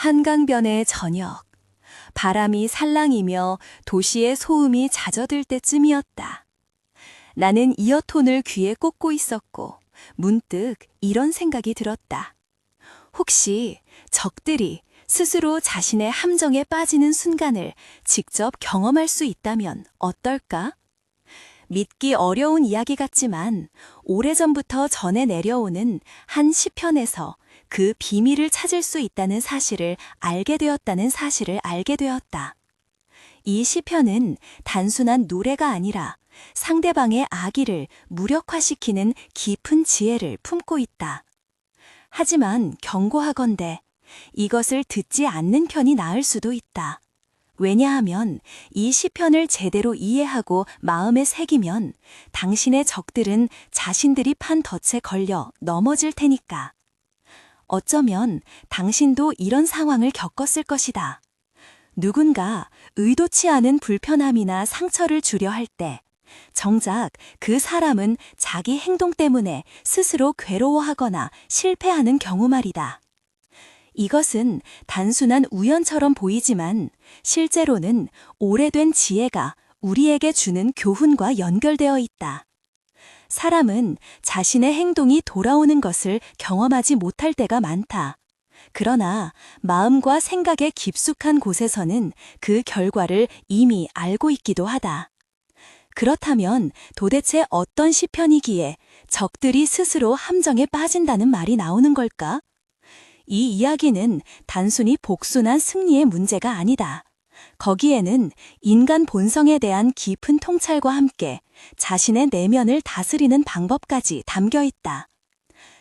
한강변의 저녁. 바람이 살랑이며 도시의 소음이 잦아들 때쯤이었다. 나는 이어폰을 귀에 꽂고 있었고 문득 이런 생각이 들었다. 혹시 적들이 스스로 자신의 함정에 빠지는 순간을 직접 경험할 수 있다면 어떨까? 믿기 어려운 이야기 같지만 오래전부터 전해 내려오는 한 시편에서 그 비밀을 찾을 수 있다는 사실을 알게 되었다. 이 시편은 단순한 노래가 아니라 상대방의 악의를 무력화시키는 깊은 지혜를 품고 있다. 하지만 경고하건대 이것을 듣지 않는 편이 나을 수도 있다. 왜냐하면 이 시편을 제대로 이해하고 마음에 새기면 당신의 적들은 자신들이 판 덫에 걸려 넘어질 테니까. 어쩌면 당신도 이런 상황을 겪었을 것이다. 누군가 의도치 않은 불편함이나 상처를 주려 할 때 정작 그 사람은 자기 행동 때문에 스스로 괴로워하거나 실패하는 경우 말이다. 이것은 단순한 우연처럼 보이지만 실제로는 오래된 지혜가 우리에게 주는 교훈과 연결되어 있다. 사람은 자신의 행동이 돌아오는 것을 경험하지 못할 때가 많다. 그러나 마음과 생각의 깊숙한 곳에서는 그 결과를 이미 알고 있기도 하다. 그렇다면 도대체 어떤 시편이기에 적들이 스스로 함정에 빠진다는 말이 나오는 걸까? 이 이야기는 단순히 복순한 승리의 문제가 아니다. 거기에는 인간 본성에 대한 깊은 통찰과 함께 자신의 내면을 다스리는 방법까지 담겨 있다.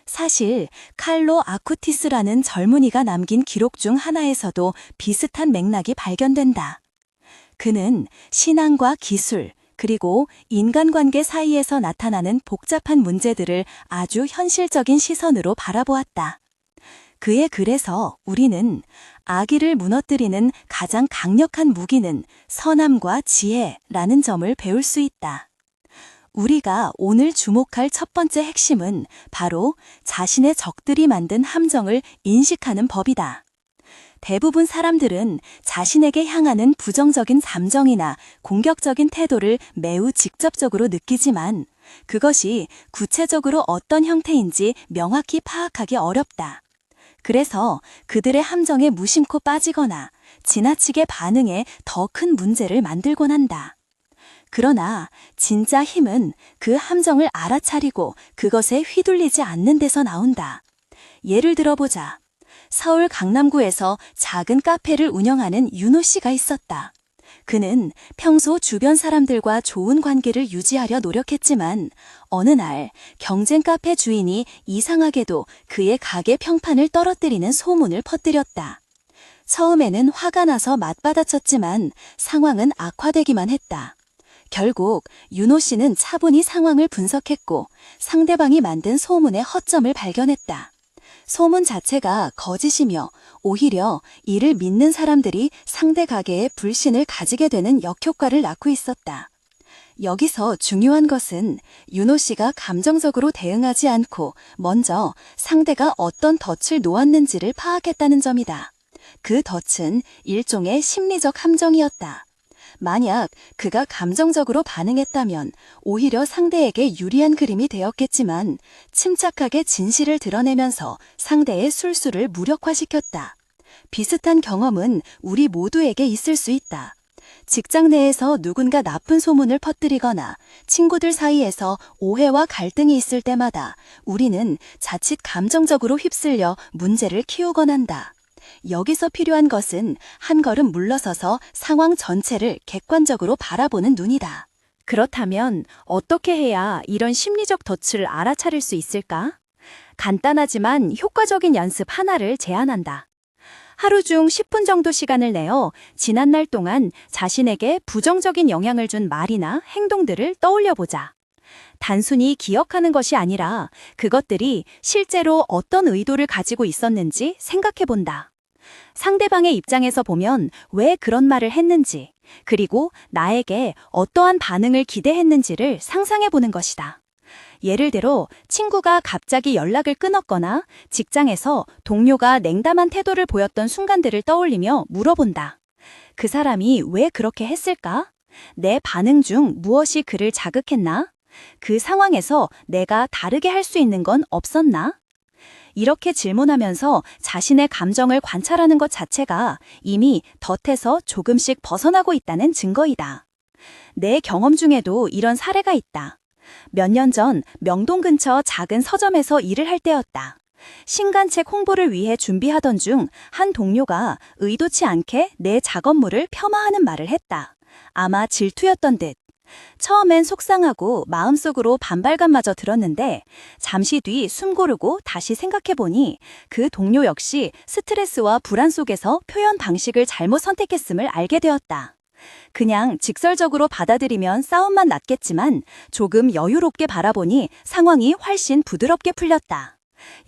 사실 칼로 아쿠티스라는 젊은이가 남긴 기록 중 하나에서도 비슷한 맥락이 발견된다. 그는 신앙과 기술, 그리고 인간관계 사이에서 나타나는 복잡한 문제들을 아주 현실적인 시선으로 바라보았다. 그의 글에서 우리는 악의를 무너뜨리는 가장 강력한 무기는 선함과 지혜라는 점을 배울 수 있다. 우리가 오늘 주목할 첫 번째 핵심은 바로 자신의 적들이 만든 함정을 인식하는 법이다. 대부분 사람들은 자신에게 향하는 부정적인 감정이나 공격적인 태도를 매우 직접적으로 느끼지만 그것이 구체적으로 어떤 형태인지 명확히 파악하기 어렵다. 그래서 그들의 함정에 무심코 빠지거나 지나치게 반응해 더 큰 문제를 만들곤 한다. 그러나 진짜 힘은 그 함정을 알아차리고 그것에 휘둘리지 않는 데서 나온다. 예를 들어보자. 서울 강남구에서 작은 카페를 운영하는 윤호 씨가 있었다. 그는 평소 주변 사람들과 좋은 관계를 유지하려 노력했지만 어느 날 경쟁 카페 주인이 이상하게도 그의 가게 평판을 떨어뜨리는 소문을 퍼뜨렸다. 처음에는 화가 나서 맞받아쳤지만 상황은 악화되기만 했다. 결국 윤호 씨는 차분히 상황을 분석했고 상대방이 만든 소문의 허점을 발견했다. 소문 자체가 거짓이며 오히려 이를 믿는 사람들이 상대 가게에 불신을 가지게 되는 역효과를 낳고 있었다. 여기서 중요한 것은 윤호 씨가 감정적으로 대응하지 않고 먼저 상대가 어떤 덫을 놓았는지를 파악했다는 점이다. 그 덫은 일종의 심리적 함정이었다. 만약 그가 감정적으로 반응했다면 오히려 상대에게 유리한 그림이 되었겠지만 침착하게 진실을 드러내면서 상대의 술수를 무력화시켰다. 비슷한 경험은 우리 모두에게 있을 수 있다. 직장 내에서 누군가 나쁜 소문을 퍼뜨리거나 친구들 사이에서 오해와 갈등이 있을 때마다 우리는 자칫 감정적으로 휩쓸려 문제를 키우곤 한다. 여기서 필요한 것은 한 걸음 물러서서 상황 전체를 객관적으로 바라보는 눈이다. 그렇다면 어떻게 해야 이런 심리적 덫을 알아차릴 수 있을까? 간단하지만 효과적인 연습 하나를 제안한다. 하루 중 10분 정도 시간을 내어 지난 날 동안 자신에게 부정적인 영향을 준 말이나 행동들을 떠올려보자. 단순히 기억하는 것이 아니라 그것들이 실제로 어떤 의도를 가지고 있었는지 생각해본다. 상대방의 입장에서 보면 왜 그런 말을 했는지, 그리고 나에게 어떠한 반응을 기대했는지를 상상해보는 것이다. 예를 들어 친구가 갑자기 연락을 끊었거나 직장에서 동료가 냉담한 태도를 보였던 순간들을 떠올리며 물어본다. 그 사람이 왜 그렇게 했을까? 내 반응 중 무엇이 그를 자극했나? 그 상황에서 내가 다르게 할 수 있는 건 없었나? 이렇게 질문하면서 자신의 감정을 관찰하는 것 자체가 이미 덫에서 조금씩 벗어나고 있다는 증거이다. 내 경험 중에도 이런 사례가 있다. 몇 년 전 명동 근처 작은 서점에서 일을 할 때였다. 신간책 홍보를 위해 준비하던 중 한 동료가 의도치 않게 내 작업물을 폄하하는 말을 했다. 아마 질투였던 듯. 처음엔 속상하고 마음속으로 반발감마저 들었는데 잠시 뒤 숨 고르고 다시 생각해보니 그 동료 역시 스트레스와 불안 속에서 표현 방식을 잘못 선택했음을 알게 되었다. 그냥 직설적으로 받아들이면 싸움만 났겠지만 조금 여유롭게 바라보니 상황이 훨씬 부드럽게 풀렸다.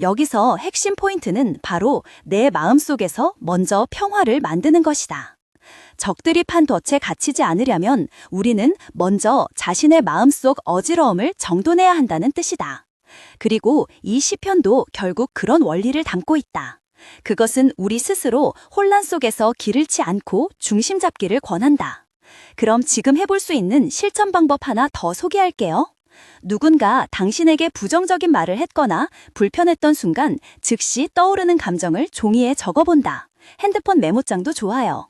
여기서 핵심 포인트는 바로 내 마음속에서 먼저 평화를 만드는 것이다. 적들이 판 덫에 갇히지 않으려면 우리는 먼저 자신의 마음속 어지러움을 정돈해야 한다는 뜻이다. 그리고 이 시편도 결국 그런 원리를 담고 있다. 그것은 우리 스스로 혼란 속에서 길 잃지 않고 중심 잡기를 권한다. 그럼 지금 해볼 수 있는 실천 방법 하나 더 소개할게요. 누군가 당신에게 부정적인 말을 했거나 불편했던 순간 즉시 떠오르는 감정을 종이에 적어본다. 핸드폰 메모장도 좋아요.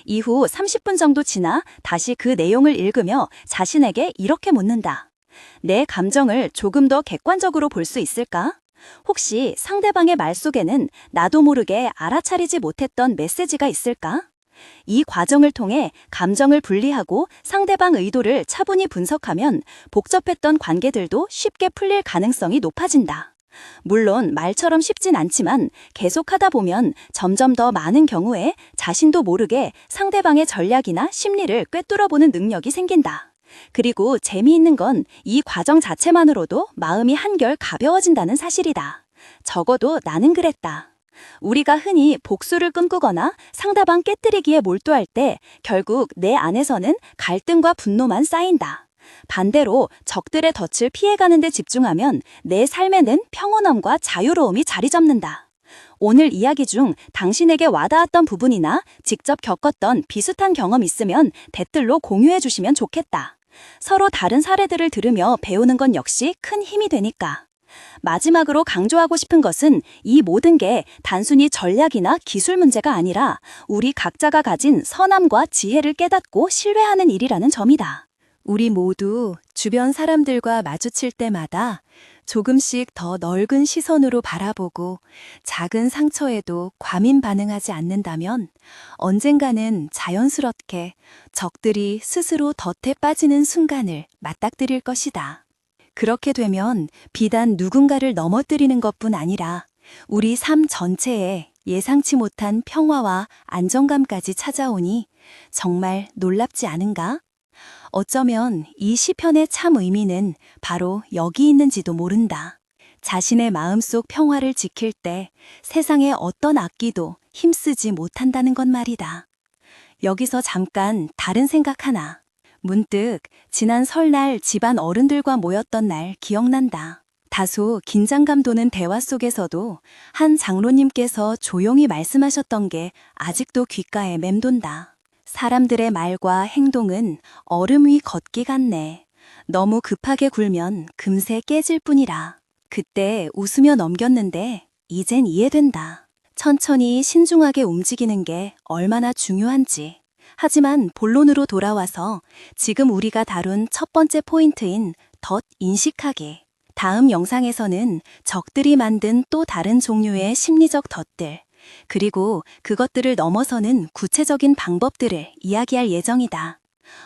이후 30분 정도 지나 다시 그 내용을 읽으며 자신에게 이렇게 묻는다. 내 감정을 조금 더 객관적으로 볼 수 있을까? 혹시 상대방의 말 속에는 나도 모르게 알아차리지 못했던 메시지가 있을까? 이 과정을 통해 감정을 분리하고 상대방 의도를 차분히 분석하면 복잡했던 관계들도 쉽게 풀릴 가능성이 높아진다. 물론 말처럼 쉽진 않지만 계속하다 보면 점점 더 많은 경우에 자신도 모르게 상대방의 전략이나 심리를 꿰뚫어보는 능력이 생긴다. 그리고 재미있는 건 이 과정 자체만으로도 마음이 한결 가벼워진다는 사실이다. 적어도 나는 그랬다. 우리가 흔히 복수를 꿈꾸거나 상대방 깨뜨리기에 몰두할 때 결국 내 안에서는 갈등과 분노만 쌓인다. 반대로 적들의 덫을 피해가는 데 집중하면 내 삶에는 평온함과 자유로움이 자리 잡는다. 오늘 이야기 중 당신에게 와닿았던 부분이나 직접 겪었던 비슷한 경험 있으면 댓글로 공유해 주시면 좋겠다. 서로 다른 사례들을 들으며 배우는 건 역시 큰 힘이 되니까. 마지막으로 강조하고 싶은 것은 이 모든 게 단순히 전략이나 기술 문제가 아니라 우리 각자가 가진 선함과 지혜를 깨닫고 신뢰하는 일이라는 점이다. 우리 모두 주변 사람들과 마주칠 때마다 조금씩 더 넓은 시선으로 바라보고 작은 상처에도 과민 반응하지 않는다면 언젠가는 자연스럽게 적들이 스스로 덫에 빠지는 순간을 맞닥뜨릴 것이다. 그렇게 되면 비단 누군가를 넘어뜨리는 것뿐 아니라 우리 삶 전체에 예상치 못한 평화와 안정감까지 찾아오니 정말 놀랍지 않은가? 어쩌면 이 시편의 참 의미는 바로 여기 있는지도 모른다. 자신의 마음속 평화를 지킬 때 세상의 어떤 악기도 힘쓰지 못한다는 것 말이다. 여기서 잠깐 다른 생각 하나. 문득 지난 설날 집안 어른들과 모였던 날 기억난다. 다소 긴장감 도는 대화 속에서도 한 장로님께서 조용히 말씀하셨던 게 아직도 귓가에 맴돈다. 사람들의 말과 행동은 얼음 위 걷기 같네. 너무 급하게 굴면 금세 깨질 뿐이라. 그때 웃으며 넘겼는데 이젠 이해된다. 천천히 신중하게 움직이는 게 얼마나 중요한지. 하지만 본론으로 돌아와서 지금 우리가 다룬 첫 번째 포인트인 덫 인식하기. 다음 영상에서는 적들이 만든 또 다른 종류의 심리적 덫들, 그리고 그것들을 넘어서는 구체적인 방법들을 이야기할 예정이다.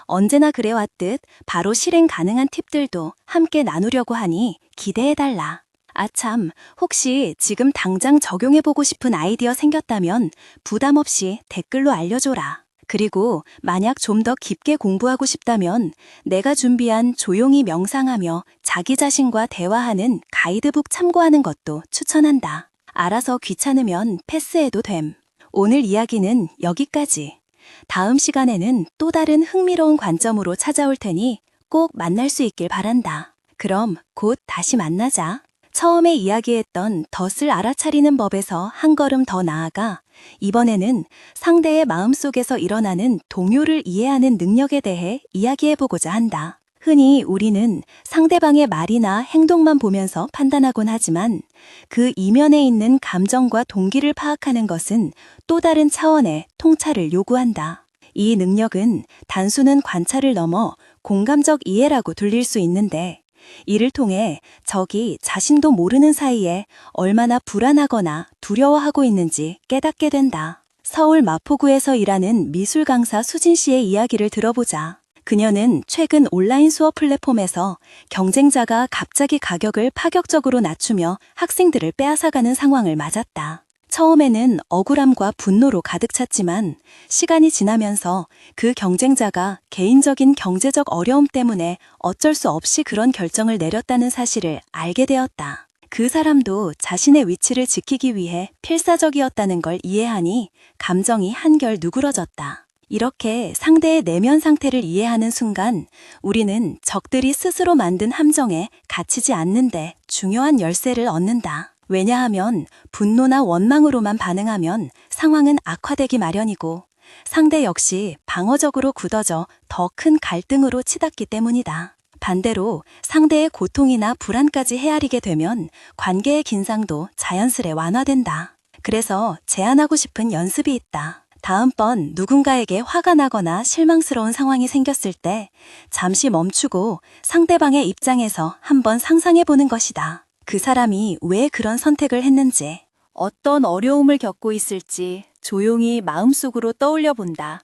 언제나 그래왔듯 바로 실행 가능한 팁들도 함께 나누려고 하니 기대해달라. 아참, 혹시 지금 당장 적용해보고 싶은 아이디어 생겼다면 부담 없이 댓글로 알려줘라. 그리고 만약 좀 더 깊게 공부하고 싶다면 내가 준비한 조용히 명상하며 자기 자신과 대화하는 가이드북 참고하는 것도 추천한다. 알아서 귀찮으면 패스해도 됨. 오늘 이야기는 여기까지. 다음 시간에는 또 다른 흥미로운 관점으로 찾아올 테니 꼭 만날 수 있길 바란다. 그럼 곧 다시 만나자. 처음에 이야기했던 덫을 알아차리는 법에서 한 걸음 더 나아가 이번에는 상대의 마음속에서 일어나는 동요를 이해하는 능력에 대해 이야기해보고자 한다. 흔히 우리는 상대방의 말이나 행동만 보면서 판단하곤 하지만 그 이면에 있는 감정과 동기를 파악하는 것은 또 다른 차원의 통찰을 요구한다. 이 능력은 단순한 관찰을 넘어 공감적 이해라고 들릴 수 있는데 이를 통해 적이 자신도 모르는 사이에 얼마나 불안하거나 두려워하고 있는지 깨닫게 된다. 서울 마포구에서 일하는 미술 강사 수진 씨의 이야기를 들어보자. 그녀는 최근 온라인 수업 플랫폼에서 경쟁자가 갑자기 가격을 파격적으로 낮추며 학생들을 빼앗아가는 상황을 맞았다. 처음에는 억울함과 분노로 가득 찼지만 시간이 지나면서 그 경쟁자가 개인적인 경제적 어려움 때문에 어쩔 수 없이 그런 결정을 내렸다는 사실을 알게 되었다. 그 사람도 자신의 위치를 지키기 위해 필사적이었다는 걸 이해하니 감정이 한결 누그러졌다. 이렇게 상대의 내면 상태를 이해하는 순간 우리는 적들이 스스로 만든 함정에 갇히지 않는데 중요한 열쇠를 얻는다. 왜냐하면 분노나 원망으로만 반응하면 상황은 악화되기 마련이고 상대 역시 방어적으로 굳어져 더 큰 갈등으로 치닫기 때문이다. 반대로 상대의 고통이나 불안까지 헤아리게 되면 관계의 긴장도 자연스레 완화된다. 그래서 제안하고 싶은 연습이 있다. 다음번 누군가에게 화가 나거나 실망스러운 상황이 생겼을 때 잠시 멈추고 상대방의 입장에서 한번 상상해 보는 것이다. 그 사람이 왜 그런 선택을 했는지, 어떤 어려움을 겪고 있을지 조용히 마음속으로 떠올려 본다.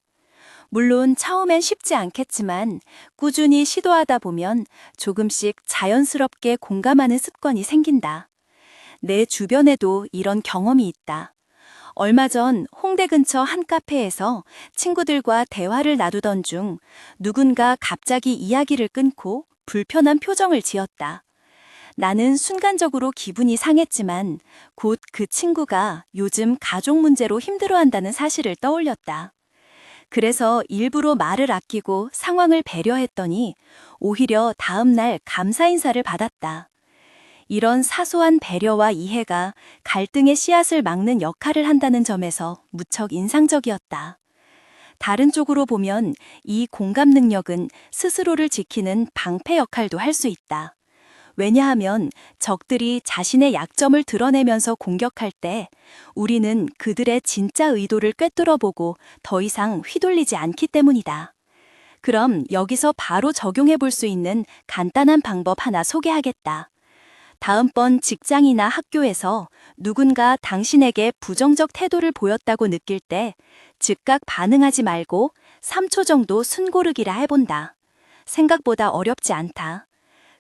물론 처음엔 쉽지 않겠지만 꾸준히 시도하다 보면 조금씩 자연스럽게 공감하는 습관이 생긴다. 내 주변에도 이런 경험이 있다. 얼마 전 홍대 근처 한 카페에서 친구들과 대화를 나누던 중 누군가 갑자기 이야기를 끊고 불편한 표정을 지었다. 나는 순간적으로 기분이 상했지만 곧 그 친구가 요즘 가족 문제로 힘들어한다는 사실을 떠올렸다. 그래서 일부러 말을 아끼고 상황을 배려했더니 오히려 다음 날 감사 인사를 받았다. 이런 사소한 배려와 이해가 갈등의 씨앗을 막는 역할을 한다는 점에서 무척 인상적이었다. 다른 쪽으로 보면 이 공감 능력은 스스로를 지키는 방패 역할도 할 수 있다. 왜냐하면 적들이 자신의 약점을 드러내면서 공격할 때 우리는 그들의 진짜 의도를 꿰뚫어보고 더 이상 휘둘리지 않기 때문이다. 그럼 여기서 바로 적용해 볼 수 있는 간단한 방법 하나 소개하겠다. 다음번 직장이나 학교에서 누군가 당신에게 부정적 태도를 보였다고 느낄 때 즉각 반응하지 말고 3초 정도 숨고르기라 해본다. 생각보다 어렵지 않다.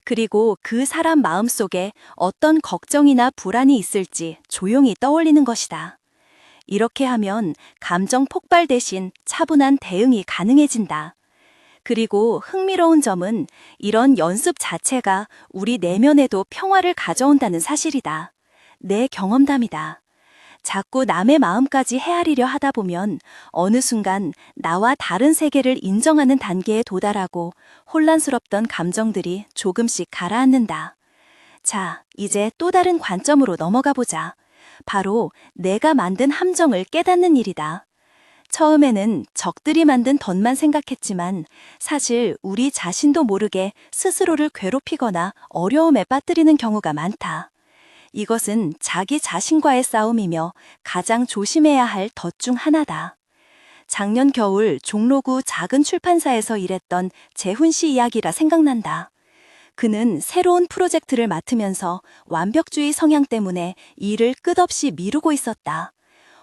그리고 그 사람 마음속에 어떤 걱정이나 불안이 있을지 조용히 떠올리는 것이다. 이렇게 하면 감정 폭발 대신 차분한 대응이 가능해진다. 그리고 흥미로운 점은 이런 연습 자체가 우리 내면에도 평화를 가져온다는 사실이다. 내 경험담이다. 자꾸 남의 마음까지 헤아리려 하다 보면 어느 순간 나와 다른 세계를 인정하는 단계에 도달하고 혼란스럽던 감정들이 조금씩 가라앉는다. 자, 이제 또 다른 관점으로 넘어가 보자. 바로 내가 만든 함정을 깨닫는 일이다. 처음에는 적들이 만든 덫만 생각했지만 사실 우리 자신도 모르게 스스로를 괴롭히거나 어려움에 빠뜨리는 경우가 많다. 이것은 자기 자신과의 싸움이며 가장 조심해야 할 덫 중 하나다. 작년 겨울 종로구 작은 출판사에서 일했던 재훈 씨 이야기라 생각난다. 그는 새로운 프로젝트를 맡으면서 완벽주의 성향 때문에 일을 끝없이 미루고 있었다.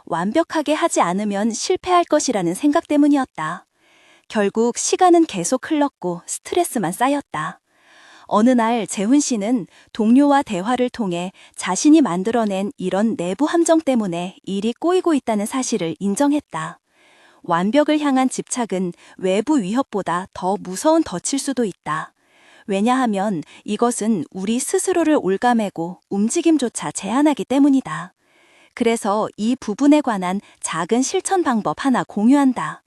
완벽하게 하지 않으면 실패할 것이라는 생각 때문이었다. 결국 시간은 계속 흘렀고 스트레스만 쌓였다. 어느 날 재훈 씨는 동료와 대화를 통해 자신이 만들어낸 이런 내부 함정 때문에 일이 꼬이고 있다는 사실을 인정했다. 완벽을 향한 집착은 외부 위협보다 더 무서운 덫일 수도 있다. 왜냐하면 이것은 우리 스스로를 올가매고 움직임조차 제한하기 때문이다. 그래서 이 부분에 관한 작은 실천 방법 하나 공유한다.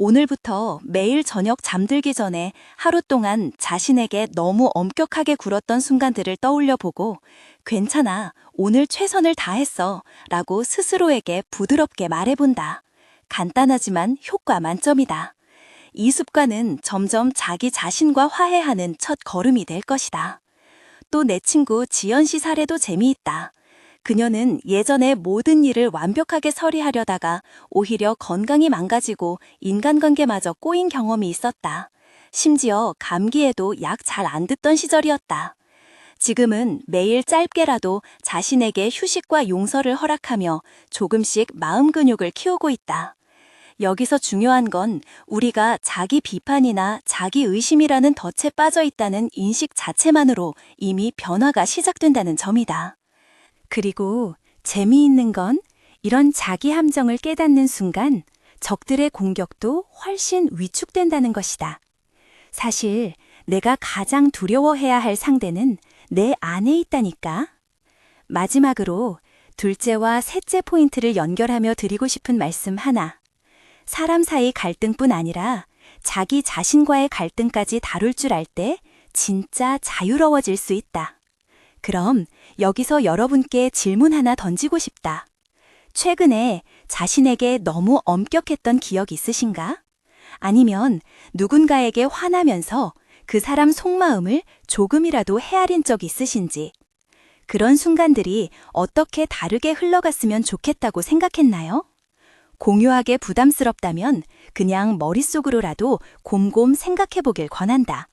오늘부터 매일 저녁 잠들기 전에 하루 동안 자신에게 너무 엄격하게 굴었던 순간들을 떠올려 보고 괜찮아, 오늘 최선을 다했어 라고 스스로에게 부드럽게 말해본다. 간단하지만 효과 만점이다. 이 습관은 점점 자기 자신과 화해하는 첫 걸음이 될 것이다. 또 내 친구 지연 씨 사례도 재미있다. 그녀는 예전에 모든 일을 완벽하게 처리하려다가 오히려 건강이 망가지고 인간관계마저 꼬인 경험이 있었다. 심지어 감기에도 약 잘 안 듣던 시절이었다. 지금은 매일 짧게라도 자신에게 휴식과 용서를 허락하며 조금씩 마음 근육을 키우고 있다. 여기서 중요한 건 우리가 자기 비판이나 자기 의심이라는 덫에 빠져 있다는 인식 자체만으로 이미 변화가 시작된다는 점이다. 그리고 재미있는 건 이런 자기 함정을 깨닫는 순간 적들의 공격도 훨씬 위축된다는 것이다. 사실 내가 가장 두려워해야 할 상대는 내 안에 있다니까. 마지막으로 둘째와 셋째 포인트를 연결하며 드리고 싶은 말씀 하나. 사람 사이 갈등뿐 아니라 자기 자신과의 갈등까지 다룰 줄 알 때 진짜 자유로워질 수 있다. 그럼 여기서 여러분께 질문 하나 던지고 싶다. 최근에 자신에게 너무 엄격했던 기억 있으신가? 아니면 누군가에게 화나면서 그 사람 속마음을 조금이라도 헤아린 적 있으신지? 그런 순간들이 어떻게 다르게 흘러갔으면 좋겠다고 생각했나요? 공유하기 부담스럽다면 그냥 머릿속으로라도 곰곰 생각해 보길 권한다.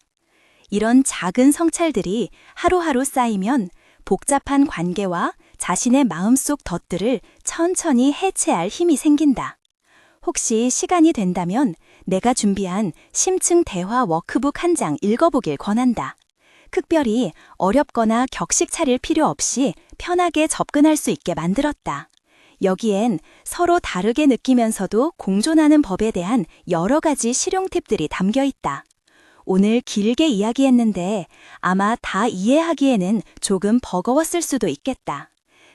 이런 작은 성찰들이 하루하루 쌓이면 복잡한 관계와 자신의 마음속 덫들을 천천히 해체할 힘이 생긴다. 혹시 시간이 된다면 내가 준비한 심층 대화 워크북 한 장 읽어보길 권한다. 특별히 어렵거나 격식 차릴 필요 없이 편하게 접근할 수 있게 만들었다. 여기엔 서로 다르게 느끼면서도 공존하는 법에 대한 여러 가지 실용 팁들이 담겨 있다. 오늘 길게 이야기했는데 아마 다 이해하기에는 조금 버거웠을 수도 있겠다.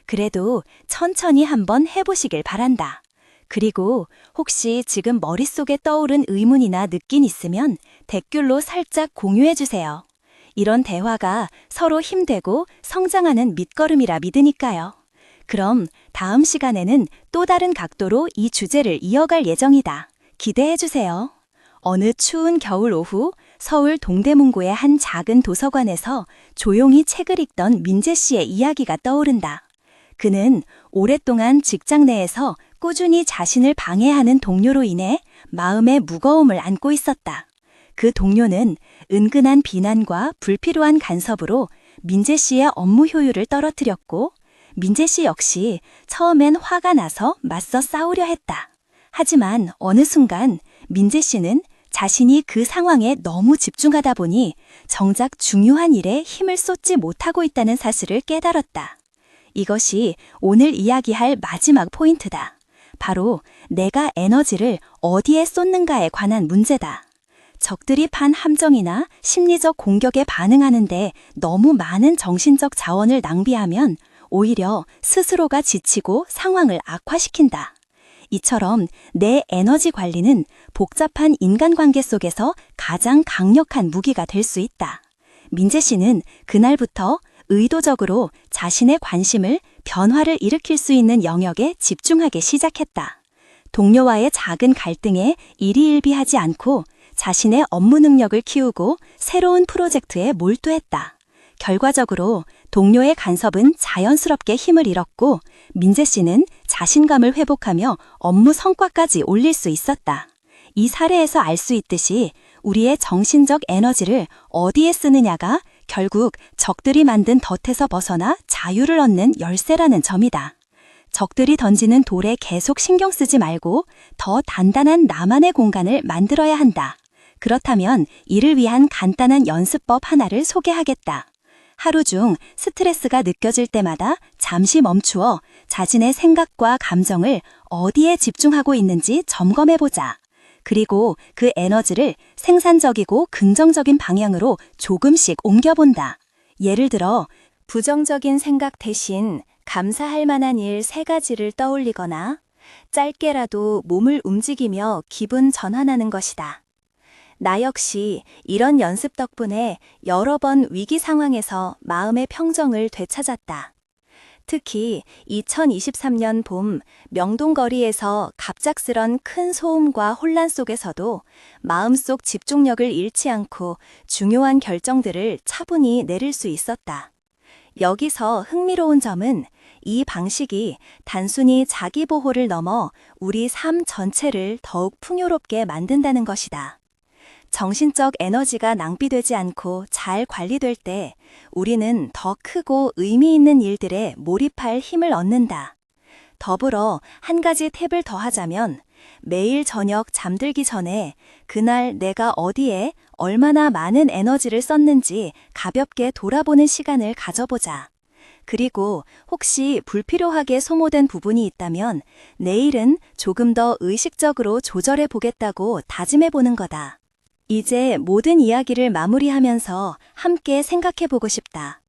그래도 천천히 한번 해보시길 바란다. 그리고 혹시 지금 머릿속에 떠오른 의문이나 느낌 있으면 댓글로 살짝 공유해주세요. 이런 대화가 서로 힘되고 성장하는 밑거름이라 믿으니까요. 그럼 다음 시간에는 또 다른 각도로 이 주제를 이어갈 예정이다. 기대해주세요. 어느 추운 겨울 오후 서울 동대문구의 한 작은 도서관에서 조용히 책을 읽던 민재 씨의 이야기가 떠오른다. 그는 오랫동안 직장 내에서 꾸준히 자신을 방해하는 동료로 인해 마음의 무거움을 안고 있었다. 그 동료는 은근한 비난과 불필요한 간섭으로 민재 씨의 업무 효율을 떨어뜨렸고 민재 씨 역시 처음엔 화가 나서 맞서 싸우려 했다. 하지만 어느 순간 민재 씨는 자신이 그 상황에 너무 집중하다 보니 정작 중요한 일에 힘을 쏟지 못하고 있다는 사실을 깨달았다. 이것이 오늘 이야기할 마지막 포인트다. 바로 내가 에너지를 어디에 쏟는가에 관한 문제다. 적들이 판 함정이나 심리적 공격에 반응하는데 너무 많은 정신적 자원을 낭비하면 오히려 스스로가 지치고 상황을 악화시킨다. 이처럼 내 에너지 관리는 복잡한 인간관계 속에서 가장 강력한 무기가 될 수 있다. 민재 씨는 그날부터 의도적으로 자신의 관심을 변화를 일으킬 수 있는 영역에 집중하기 시작했다. 동료와의 작은 갈등에 일희일비하지 않고 자신의 업무 능력을 키우고 새로운 프로젝트에 몰두했다. 결과적으로 동료의 간섭은 자연스럽게 힘을 잃었고 민재 씨는 자신감을 회복하며 업무 성과까지 올릴 수 있었다. 이 사례에서 알 수 있듯이 우리의 정신적 에너지를 어디에 쓰느냐가 결국 적들이 만든 덫에서 벗어나 자유를 얻는 열쇠라는 점이다. 적들이 던지는 돌에 계속 신경 쓰지 말고 더 단단한 나만의 공간을 만들어야 한다. 그렇다면 이를 위한 간단한 연습법 하나를 소개하겠다. 하루 중 스트레스가 느껴질 때마다 잠시 멈추어 자신의 생각과 감정을 어디에 집중하고 있는지 점검해보자. 그리고 그 에너지를 생산적이고 긍정적인 방향으로 조금씩 옮겨본다. 예를 들어 부정적인 생각 대신 감사할 만한 일 3가지를 떠올리거나 짧게라도 몸을 움직이며 기분 전환하는 것이다. 나 역시 이런 연습 덕분에 여러 번 위기 상황에서 마음의 평정을 되찾았다. 특히 2023년 봄 명동거리에서 갑작스런 큰 소음과 혼란 속에서도 마음속 집중력을 잃지 않고 중요한 결정들을 차분히 내릴 수 있었다. 여기서 흥미로운 점은 이 방식이 단순히 자기 보호를 넘어 우리 삶 전체를 더욱 풍요롭게 만든다는 것이다. 정신적 에너지가 낭비되지 않고 잘 관리될 때 우리는 더 크고 의미 있는 일들에 몰입할 힘을 얻는다. 더불어 한 가지 팁을 더하자면 매일 저녁 잠들기 전에 그날 내가 어디에 얼마나 많은 에너지를 썼는지 가볍게 돌아보는 시간을 가져보자. 그리고 혹시 불필요하게 소모된 부분이 있다면 내일은 조금 더 의식적으로 조절해 보겠다고 다짐해 보는 거다. 이제 모든 이야기를 마무리하면서 함께 생각해 보고 싶다.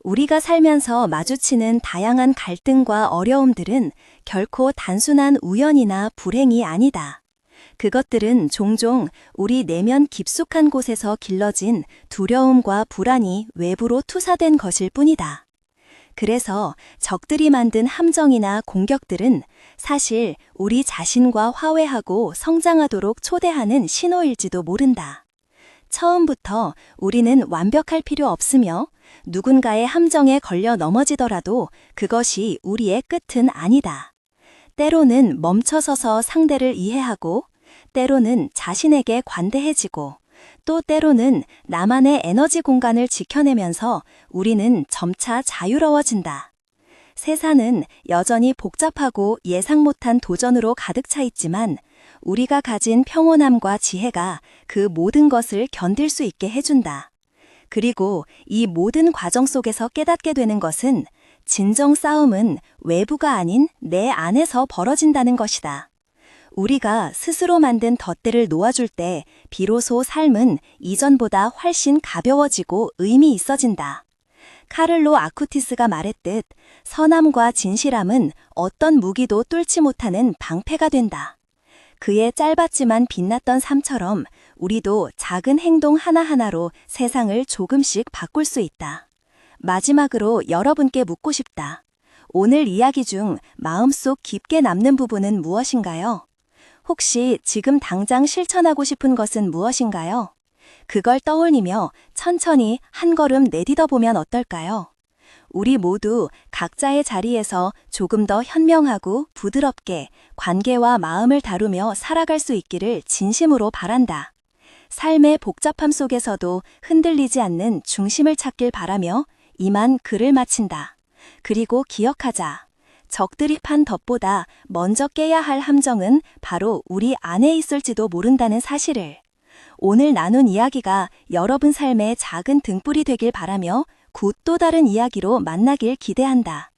우리가 살면서 마주치는 다양한 갈등과 어려움들은 결코 단순한 우연이나 불행이 아니다. 그것들은 종종 우리 내면 깊숙한 곳에서 길러진 두려움과 불안이 외부로 투사된 것일 뿐이다. 그래서 적들이 만든 함정이나 공격들은 사실 우리 자신과 화해하고 성장하도록 초대하는 신호일지도 모른다. 처음부터 우리는 완벽할 필요 없으며 누군가의 함정에 걸려 넘어지더라도 그것이 우리의 끝은 아니다. 때로는 멈춰서서 상대를 이해하고, 때로는 자신에게 관대해지고, 또 때로는 나만의 에너지 공간을 지켜내면서 우리는 점차 자유로워진다. 세상은 여전히 복잡하고 예상 못한 도전으로 가득 차 있지만 우리가 가진 평온함과 지혜가 그 모든 것을 견딜 수 있게 해준다. 그리고 이 모든 과정 속에서 깨닫게 되는 것은 진정 싸움은 외부가 아닌 내 안에서 벌어진다는 것이다. 우리가 스스로 만든 덫들을 놓아줄 때 비로소 삶은 이전보다 훨씬 가벼워지고 의미 있어진다. 카를로 아쿠티스가 말했듯 선함과 진실함은 어떤 무기도 뚫지 못하는 방패가 된다. 그의 짧았지만 빛났던 삶처럼 우리도 작은 행동 하나하나로 세상을 조금씩 바꿀 수 있다. 마지막으로 여러분께 묻고 싶다. 오늘 이야기 중 마음속 깊게 남는 부분은 무엇인가요? 혹시 지금 당장 실천하고 싶은 것은 무엇인가요? 그걸 떠올리며 천천히 한 걸음 내딛어 보면 어떨까요? 우리 모두 각자의 자리에서 조금 더 현명하고 부드럽게 관계와 마음을 다루며 살아갈 수 있기를 진심으로 바란다. 삶의 복잡함 속에서도 흔들리지 않는 중심을 찾길 바라며 이만 글을 마친다. 그리고 기억하자. 적들이 판 덫보다 먼저 깨야 할 함정은 바로 우리 안에 있을지도 모른다는 사실을. 오늘 나눈 이야기가 여러분 삶의 작은 등불이 되길 바라며 곧 또 다른 이야기로 만나길 기대한다.